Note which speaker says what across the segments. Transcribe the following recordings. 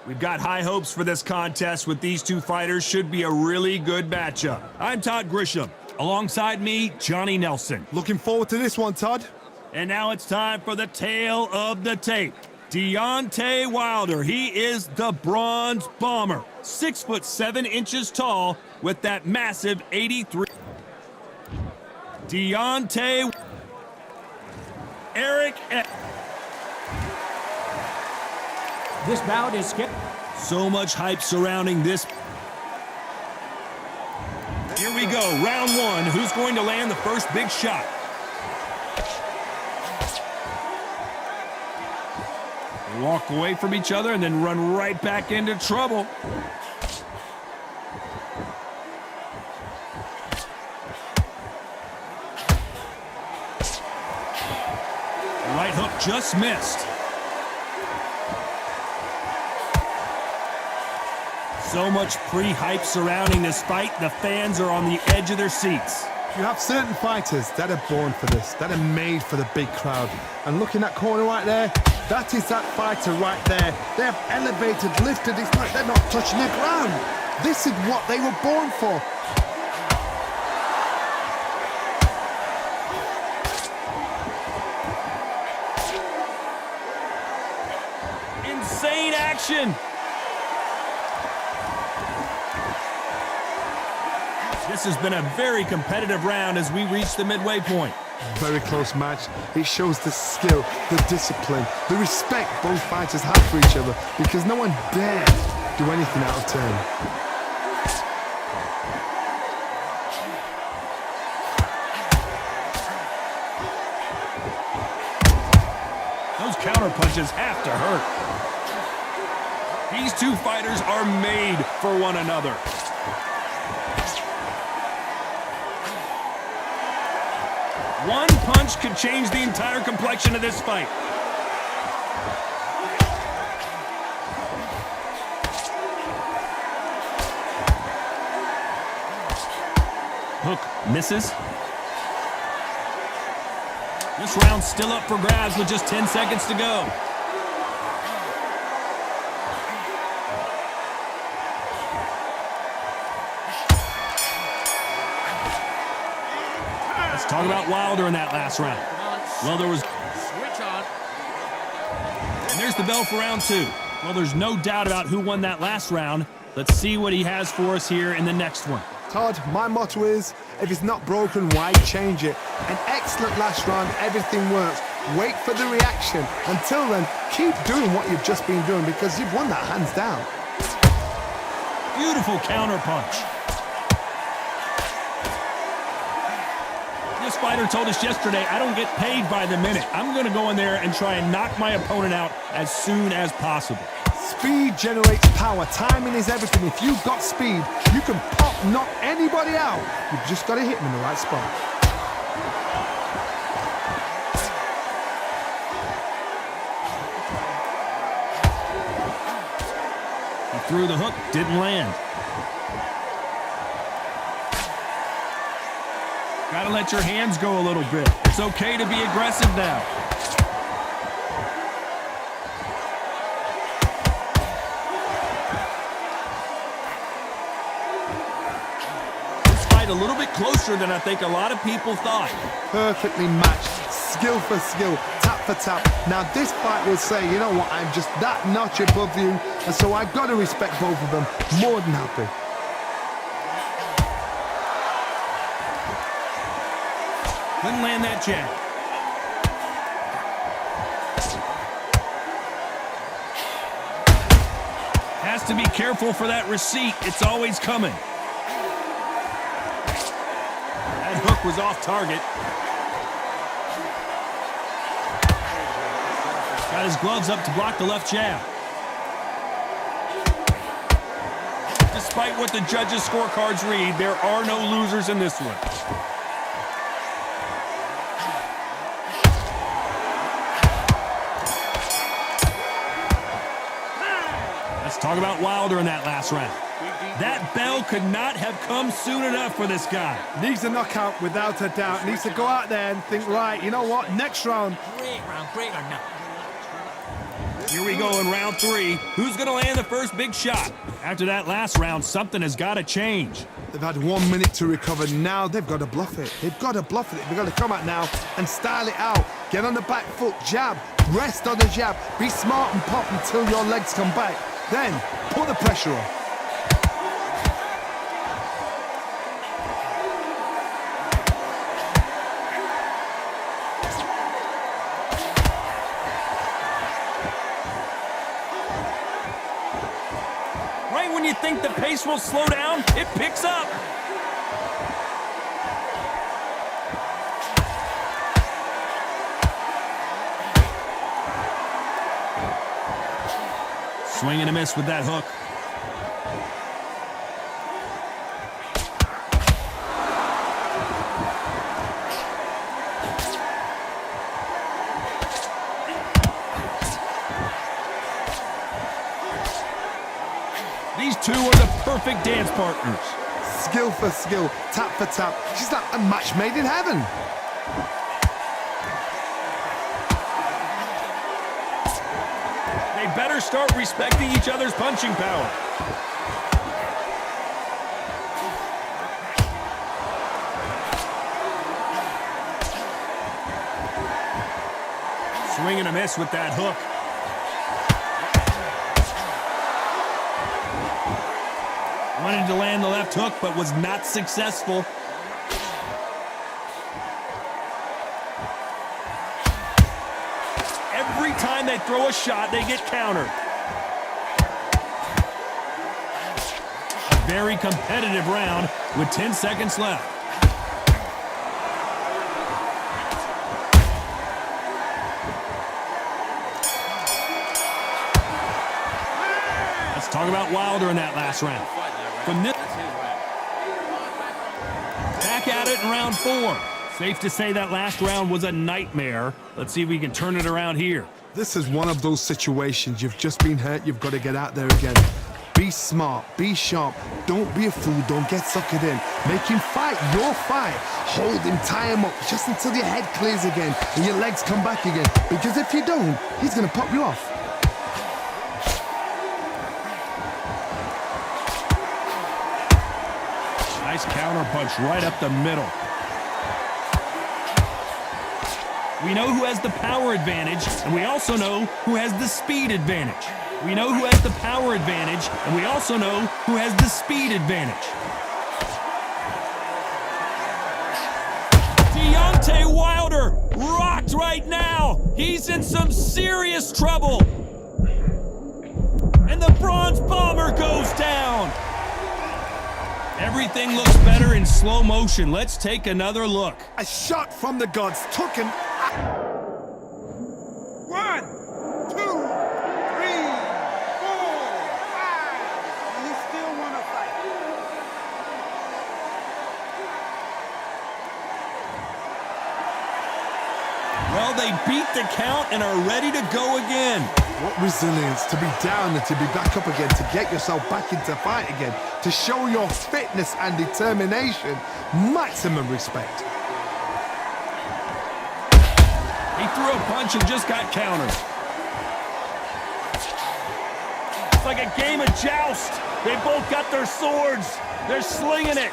Speaker 1: We've got high hopes for this contest with these two fighters. Should be a really good matchup. I'm Todd Grisham. Alongside me, Johnny Nelson.
Speaker 2: Looking forward to this one, Todd.
Speaker 1: And now it's time for the tale of the tape. Deontay Wilder, he is the Bronze Bomber. 6'7" tall with that massive 83. Deontay. Eric.
Speaker 3: This bout is skipped.
Speaker 1: So much hype surrounding this. Here we go, round one. Who's going to land the first big shot? They walk away from each other and then run right back into trouble. The right hook just missed. So much pre-hype surrounding this fight. The fans are on the edge of their seats.
Speaker 2: You have certain fighters that are born for this, that are made for the big crowd. And look in that corner right there, that is that fighter right there. They have elevated, lifted, it's like they're not touching the ground. This is what they were born for.
Speaker 1: Insane action. This has been a very competitive round as we reach the midway point.
Speaker 2: Very close match. It shows the skill, the discipline, the respect both fighters have for each other because no one dares do anything out of turn.
Speaker 1: Those counter punches have to hurt. These two fighters are made for one another. One punch could change the entire complexion of this fight. Hook misses. This round's still up for grabs with just 10 seconds to go. Talk about Wilder in that last round. Well, there was...
Speaker 3: Switch on.
Speaker 1: And there's the bell for round two. Well, there's no doubt about who won that last round. Let's see what he has for us here in the next one.
Speaker 2: Todd, my motto is, if it's not broken, why change it? An excellent last round, everything works. Wait for the reaction. Until then, keep doing what you've just been doing because you've won that hands down.
Speaker 1: Beautiful counter punch. This fighter told us yesterday, I don't get paid by the minute. I'm going to go in there and try and knock my opponent out as soon as possible.
Speaker 2: Speed generates power. Timing is everything. If you've got speed, you can knock anybody out. You've just got to hit them in the right spot.
Speaker 1: He threw the hook, didn't land. Gotta let your hands go a little bit. It's okay to be aggressive now. This fight a little bit closer than I think a lot of people thought.
Speaker 2: Perfectly matched, skill for skill, tap for tap. Now this fight will say, you know what, I'm just that notch above you, and so I've got to respect both of them. More than happy.
Speaker 1: Couldn't land that jab. Has to be careful for that receipt. It's always coming. That hook was off target. Got his gloves up to block the left jab. Despite what the judges' scorecards read, there are no losers in this one. Talk about Wilder in that last round. That bell could not have come soon enough for this guy.
Speaker 2: Needs a knockout without a doubt. Needs to go out there and think, right, you know what, next round.
Speaker 3: Great round or no?
Speaker 1: Here we go in round 3. Who's going to land the first big shot? After that last round, something has got to change.
Speaker 2: They've had 1 minute to recover. Now they've got to bluff it. They've got to bluff it. They've got to come out now and style it out. Get on the back foot, jab, rest on the jab. Be smart and pop until your legs come back. Then put the pressure on.
Speaker 1: Right when you think the pace will slow down, it picks up. Swing and a miss with that hook. These two are the perfect dance partners.
Speaker 2: Skill for skill, tap for tap. She's like a match made in heaven.
Speaker 1: They better start respecting each other's punching power. Swing and a miss with that hook. Wanted to land the left hook, but was not successful. Every time they throw a shot, they get countered. A very competitive round with 10 seconds left. Let's talk about Wilder in that last round. From this, back at it in round 4. Safe to say that last round was a nightmare. Let's see if we can turn it around here.
Speaker 2: This is one of those situations. You've just been hurt. You've got to get out there again. Be smart. Be sharp. Don't be a fool. Don't get suckered in. Make him fight your fight. Hold him, tie him up just until your head clears again and your legs come back again. Because if you don't, he's going to pop you off.
Speaker 1: Nice counter punch right up the middle. We know who has the power advantage, and we also know who has the speed advantage. We know who has the power advantage, and we also know who has the speed advantage. Deontay Wilder rocked right now. He's in some serious trouble. And the Bronze Bomber goes down. Everything looks better in slow motion. Let's take another look.
Speaker 2: A shot from the gods took him. 1, 2, 3, 4, 5. You still want to fight?
Speaker 1: Well, they beat the count and are ready to go again.
Speaker 2: What resilience to be down and to be back up again, to get yourself back into fight again, to show your fitness and determination. Maximum respect.
Speaker 1: He threw a punch and just got countered. It's like a game of joust. They both got their swords. They're slinging it.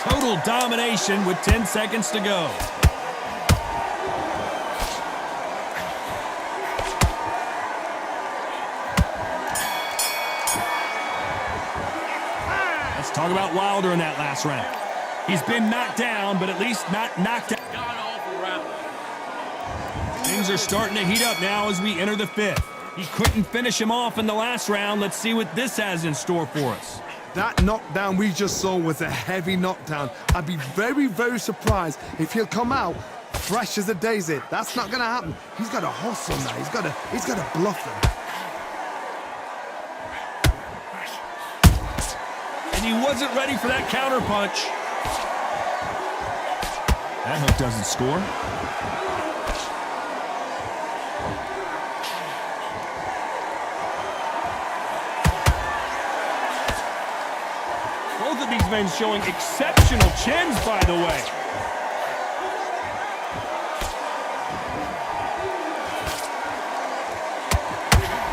Speaker 1: Total domination with 10 seconds to go. Let's talk about Wilder in that last round. He's been knocked down, but at least not knocked out. Things are starting to heat up now as we enter the 5th. He couldn't finish him off in the last round. Let's see what this has in store for us.
Speaker 2: That knockdown we just saw was a heavy knockdown. I'd be very, very surprised if he'll come out fresh as a daisy. That's not going to happen. He's got to hustle now. He's got to bluff them.
Speaker 1: And he wasn't ready for that counter punch. That hook doesn't score. of these men showing exceptional chins, by the way.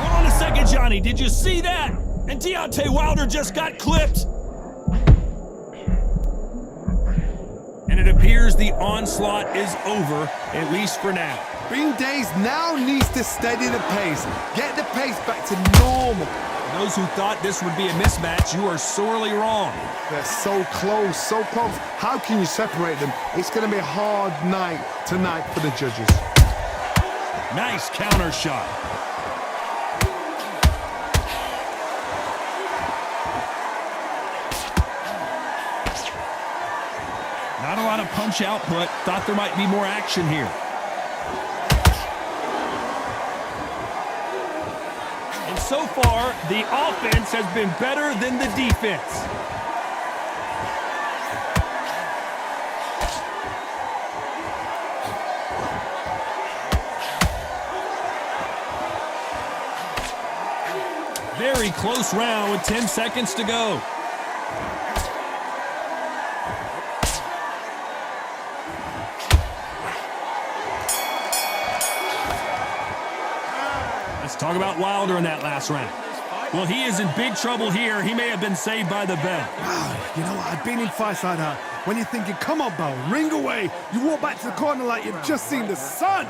Speaker 1: Hold on a second, Johnny. Did you see that? And Deontay Wilder just got clipped. And it appears the onslaught is over, at least for now.
Speaker 2: Bean Days now needs to steady the pace. Get the pace back to normal.
Speaker 1: For those who thought this would be a mismatch, you are sorely wrong.
Speaker 2: They're so close, so close. How can you separate them? It's going to be a hard night tonight for the judges.
Speaker 1: Nice counter shot. Not a lot of punch output. Thought there might be more action here. And so far, the offense has been better than the defense. Very close round with 10 seconds to go. Let's talk about Wilder in that last round. Well, he is in big trouble here. He may have been saved by the bell.
Speaker 2: Wow, you know what? I've been in fights like that. When you're thinking, come on, Bell, ring away. You walk back to the corner like you've just seen the sun.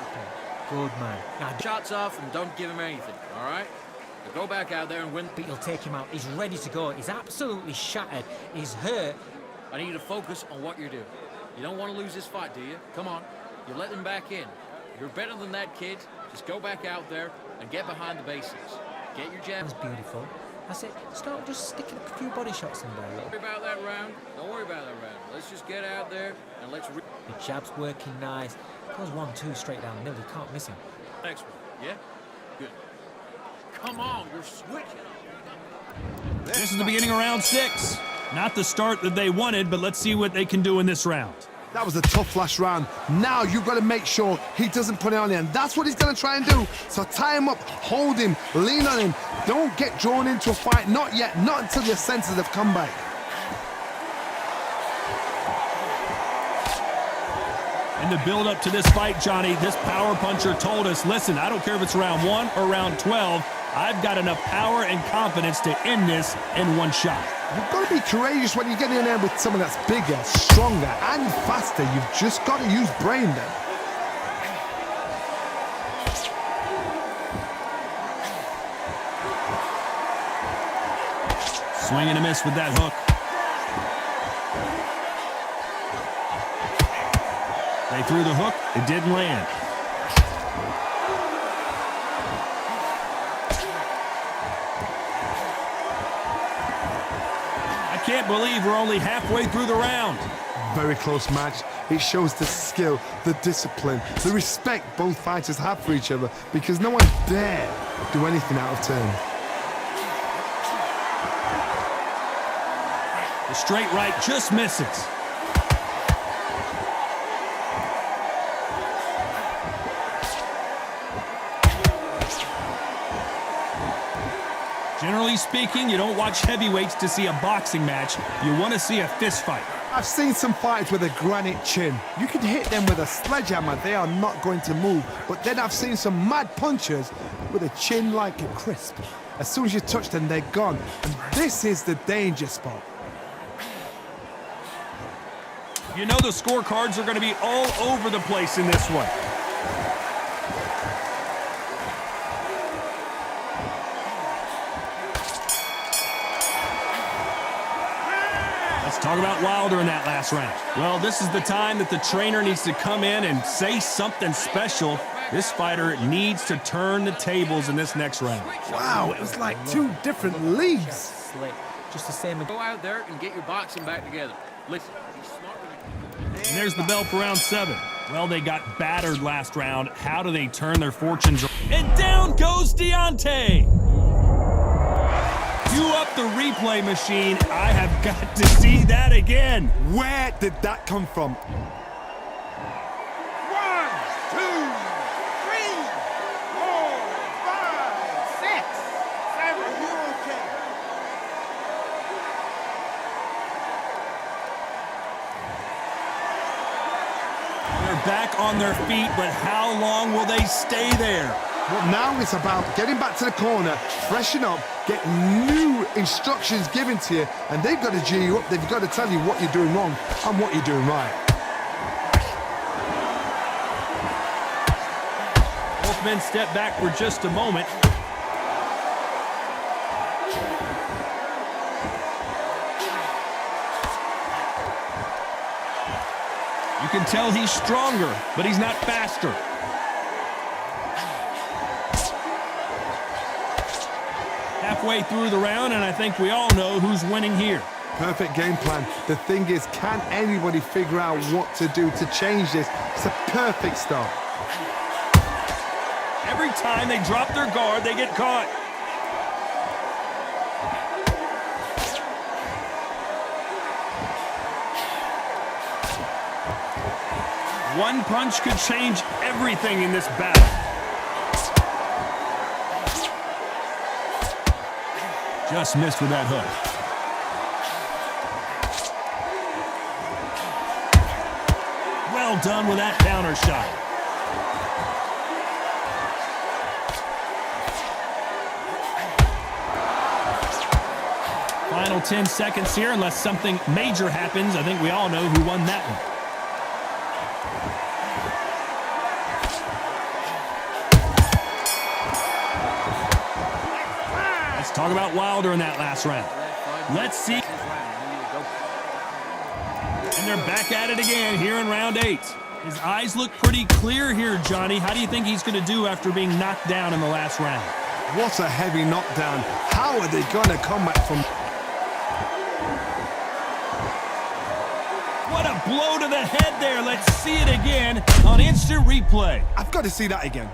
Speaker 3: Good man. Now,
Speaker 4: Shots off and don't give him anything, all right? Now go back out there and win.
Speaker 3: but he'll take him out. He's ready to go. He's absolutely shattered. He's hurt.
Speaker 4: I need you to focus on what you're doing. You don't want to lose this fight, do you? Come on. You let them back in. You're better than that, kid. Just go back out there and get behind the basics. Get your jabs.
Speaker 3: That's beautiful. That's it. Start just sticking a few body shots in there.
Speaker 4: Don't worry about that round. Don't worry about that round. Let's just get out there and let's...
Speaker 3: The jab's working nice. Goes 1-2 straight down the middle. You can't miss him.
Speaker 4: Next one, yeah? Good. Come on, you're switching.
Speaker 1: This is the beginning of round 6. Not the start that they wanted, but let's see what they can do in this round.
Speaker 2: That was a tough last round. Now you've got to make sure he doesn't put it on you, and that's what he's going to try and do. So tie him up, hold him, lean on him. Don't get drawn into a fight. Not yet. Not until your senses have come back.
Speaker 1: In the build-up to this fight, Johnny, this power puncher told us, listen, I don't care if it's round 1 or round 12, I've got enough power and confidence to end this in one shot.
Speaker 2: You've got to be courageous when you get in there with someone that's bigger, stronger, and faster. You've just got to use brain then.
Speaker 1: Swing and a miss with that hook. They threw the hook, it didn't land. I can't believe we're only halfway through the round.
Speaker 2: Very close match. It shows the skill, the discipline, the respect both fighters have for each other, because no one dare do anything out of turn.
Speaker 1: The straight right just misses. Generally speaking, you don't watch heavyweights to see a boxing match. You want to see a fist fight.
Speaker 2: I've seen some fighters with a granite chin. You can hit them with a sledgehammer, they are not going to move. But then I've seen some mad punchers with a chin like a crisp. As soon as you touch them, they're gone. And this is the danger spot.
Speaker 1: You know the scorecards are going to be all over the place in this one. Let's talk about Wilder in that last round. Well, this is the time that the trainer needs to come in and say something special. This fighter needs to turn the tables in this next round.
Speaker 2: Wow, it was like two different leagues.
Speaker 3: Slick. Just the same.
Speaker 4: Go out there and get your boxing back together. Listen, be smart with it.
Speaker 1: And there's the bell for round 7. Well, they got battered last round. How do they turn their fortunes around? And down goes Deontay. Cue up the replay machine. I have got to see that again.
Speaker 2: Where did that come from?
Speaker 5: 1, 2, 3, 4, 5, 6, 7. You okay?
Speaker 1: back on their feet, but how long will they stay there?
Speaker 2: Well, now it's about getting back to the corner, freshen up, get new instructions given to you, and they've got to G you up. They've got to tell you what you're doing wrong and what you're doing right.
Speaker 1: Both men step back for just a moment. You can tell he's stronger, but he's not faster. Halfway through the round, and I think we all know who's winning here.
Speaker 2: Perfect game plan. The thing is, can anybody figure out what to do to change this? It's a perfect start.
Speaker 1: Every time they drop their guard, they get caught. One punch could change everything in this battle. Just missed with that hook. Well done with that counter shot. Final 10 seconds here, unless something major happens. I think we all know who won that one. Talk about Wilder in that last round. Let's see. And they're back at it again here in round 8. His eyes look pretty clear here, Johnny. How do you think he's going to do after being knocked down in the last round?
Speaker 2: What a heavy knockdown. How are they going to come back from...
Speaker 1: What a blow to the head there. Let's see it again on instant replay.
Speaker 2: I've got to see that again.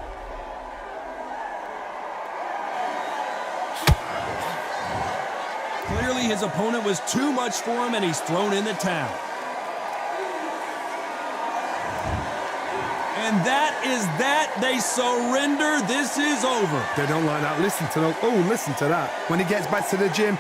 Speaker 1: Clearly his opponent was too much for him, and he's thrown in the towel. And that is that. They surrender. This is over.
Speaker 2: They don't like that. Listen to those. Oh, listen to that. When he gets back to the gym,